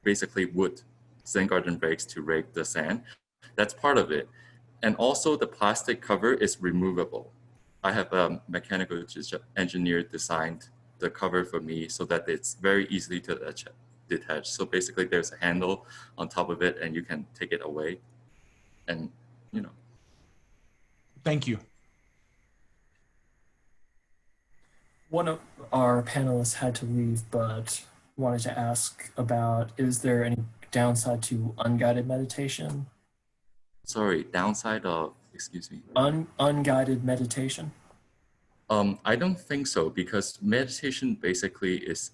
basically wood Zen garden rakes to rake the sand. That's part of it. And also the plastic cover is removable. I have a mechanical engineer designed the cover for me so that it's very easily to detach. So basically there's a handle on top of it and you can take it away. And, you know. Thank you. One of our panelists had to leave, but wanted to ask about, is there any downside to unguided meditation? Sorry, downside of, excuse me. Unguided meditation? I don't think so, because meditation basically is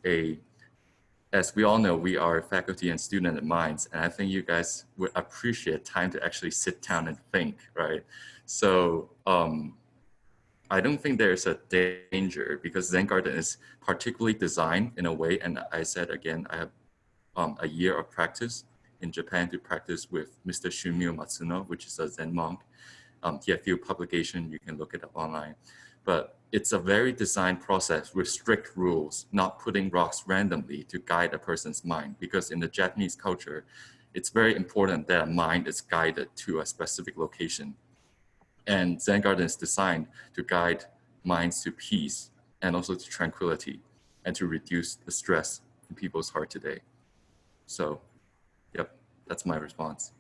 as we all know, we are faculty and student at Mayans, and I think you guys would appreciate time to actually sit down and think, right? So I don't think there's a danger, because Zen Garden is particularly designed in a way, and I said again, I have a year of practice in Japan to practice with Mr. Shumio Matsuno, which is a Zen monk. He had a few publications, you can look it up online. But it's a very designed process with strict rules, not putting rocks randomly to guide a person's mind, because in the Japanese culture, it's very important that a mind is guided to a specific location. And Zen Garden is designed to guide minds to peace and also to tranquility and to reduce the stress in people's heart today. So, yep, that's my response.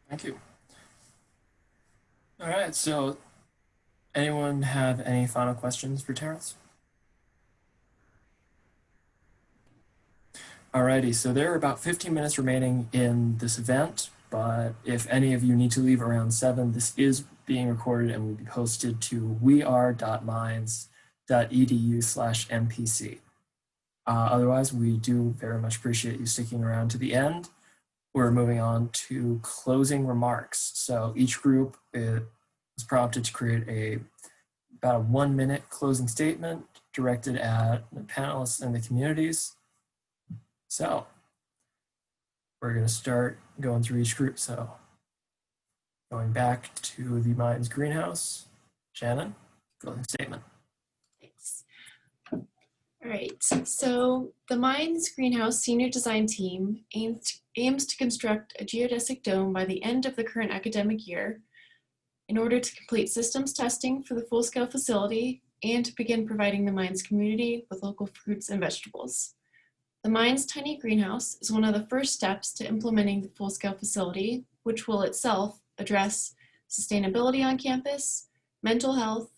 Thank you. All right, so anyone have any final questions for Terrence? Alrighty, so there are about 15 minutes remaining in this event, but if any of you need to leave around 7, this is being recorded and will be posted to weare.mayans.edu/mpc. Otherwise, we do very much appreciate you sticking around to the end. We're moving on to closing remarks. So each group is prompted to create about a 1-minute closing statement directed at the panelists and the communities. So we're going to start going through each group. So going back to the Mayans Greenhouse, Shannon, closing statement. Thanks. All right, so the Mayans Greenhouse Senior Design Team aims to construct a geodesic dome by the end of the current academic year in order to complete systems testing for the full-scale facility and to begin providing the Mayans community with local fruits and vegetables. The Mayans Tiny Greenhouse is one of the first steps to implementing the full-scale facility, which will itself address sustainability on campus, mental health,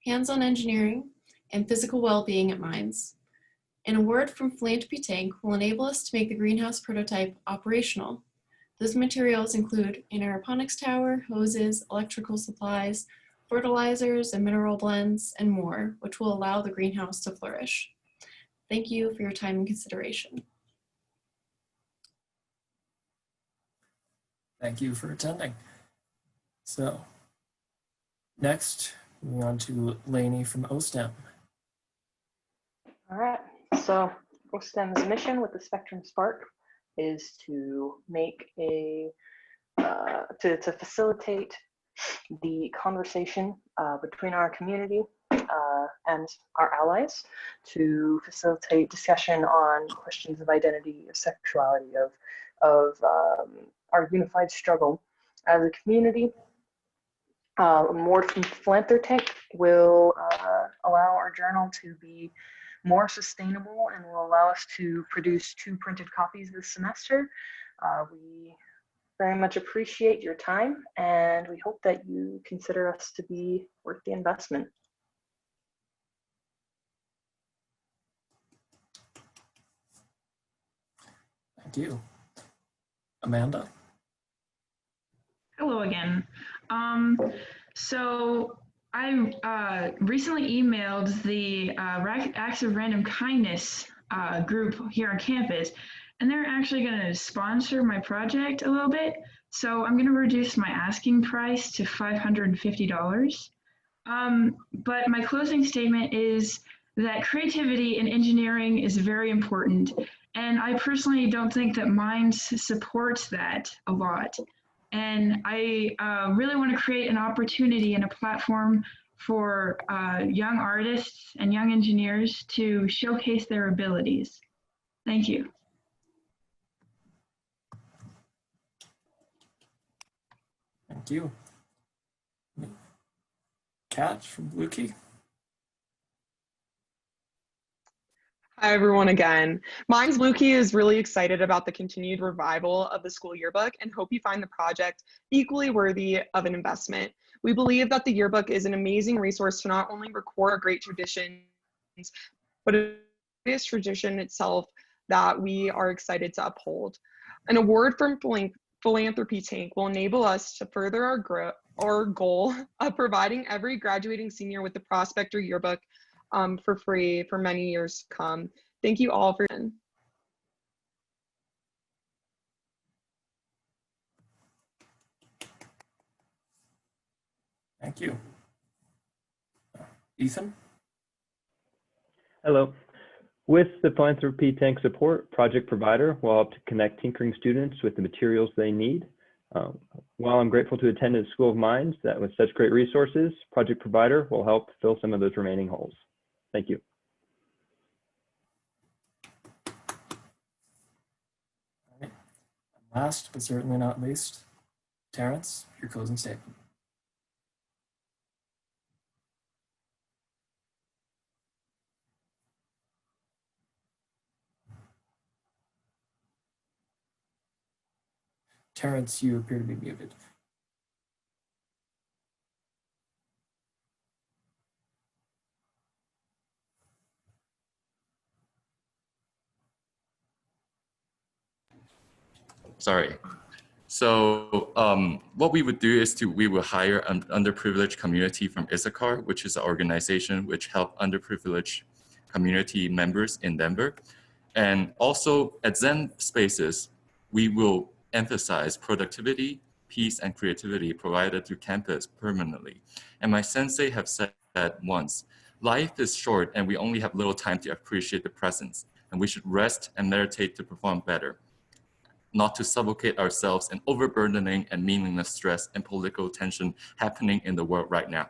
hands-on engineering, and physical well-being at Mayans. An award from Philanthropy Tank will enable us to make the greenhouse prototype operational. Those materials include an aeroponics tower, hoses, electrical supplies, fertilizers and mineral blends, and more, which will allow the greenhouse to flourish. Thank you for your time and consideration. Thank you for attending. So next, moving on to Lainey from OSTEM. All right, so OSTEM's mission with the Spectrum Spark is to make to facilitate the conversation between our community and our allies, to facilitate discussion on questions of identity, of sexuality, of our unified struggle as a community. More from Philanthropy Tank will allow our journal to be more sustainable and will allow us to produce 2 printed copies this semester. We very much appreciate your time, and we hope that you consider us to be worth the investment. Thank you. Amanda? Hello again. So I recently emailed the Acts of Random Kindness group here on campus, and they're actually going to sponsor my project a little bit. So I'm going to reduce my asking price to $550. But my closing statement is that creativity in engineering is very important. And I personally don't think that Mayans supports that a lot. And I really want to create an opportunity and a platform for young artists and young engineers to showcase their abilities. Thank you. Thank you. Kat from Blue Key. Hi, everyone, again. Mayans Blue Key is really excited about the continued revival of the school yearbook and hope you find the project equally worthy of an investment. We believe that the yearbook is an amazing resource to not only record great traditions, but it is tradition itself that we are excited to uphold. An award from Philanthropy Tank will enable us to further our goal of providing every graduating senior with the Prospector yearbook for free for many years to come. Thank you all for listening. Thank you. Ethan? Hello. With the Philanthropy Tank support, Project Provider will help to connect tinkering students with the materials they need. While I'm grateful to attend the School of Mines that with such great resources, Project Provider will help fill some of those remaining holes. Thank you. All right. Last but certainly not least, Terrence, your closing statement. Terrence, you appear to be muted. Sorry. So what we would do is we will hire an underprivileged community from Issachar, which is an organization which helps underprivileged community members in Denver. And also at Zen Spaces, we will emphasize productivity, peace, and creativity provided to campus permanently. And my sensei have said that once, life is short and we only have little time to appreciate the presence, and we should rest and meditate to perform better, not to suffocate ourselves in overburdening and meaningless stress and political tension happening in the world right now.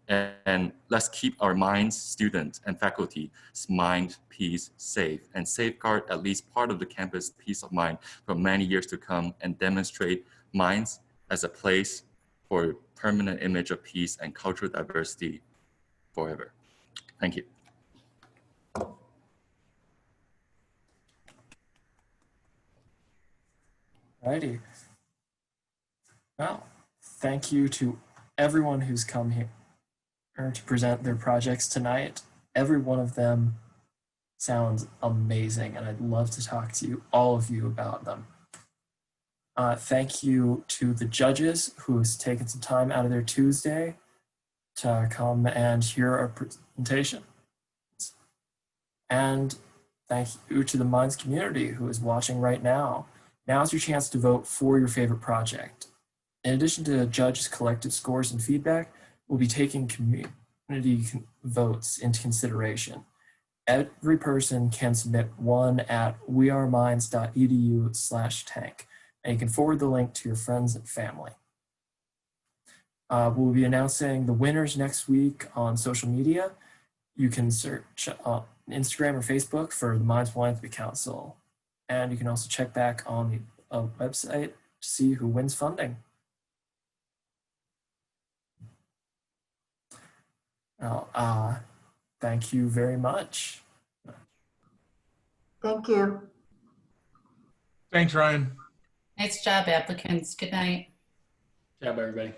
And let's keep our minds, students and faculty's mind, peace, safe, and safeguard at least part of the campus peace of mind for many years to come, and demonstrate Mines as a place for permanent image of peace and cultural diversity forever. Thank you. Alrighty. Well, thank you to everyone who's come here to present their projects tonight. Every one of them sounds amazing, and I'd love to talk to you, all of you, about them. Thank you to the judges who's taken some time out of their Tuesday to come and hear our presentation. And thank you to the Mines community who is watching right now. Now's your chance to vote for your favorite project. In addition to judges' collective scores and feedback, we'll be taking community votes into consideration. Every person can submit one at wearemines.edu/tank, and you can forward the link to your friends and family. We'll be announcing the winners next week on social media. You can search on Instagram or Facebook for the Mines Philanthropy Council, and you can also check back on the website to see who wins funding. Now, thank you very much. Thank you. Thanks, Ryan. Nice job, applicants. Good night. Good job, everybody.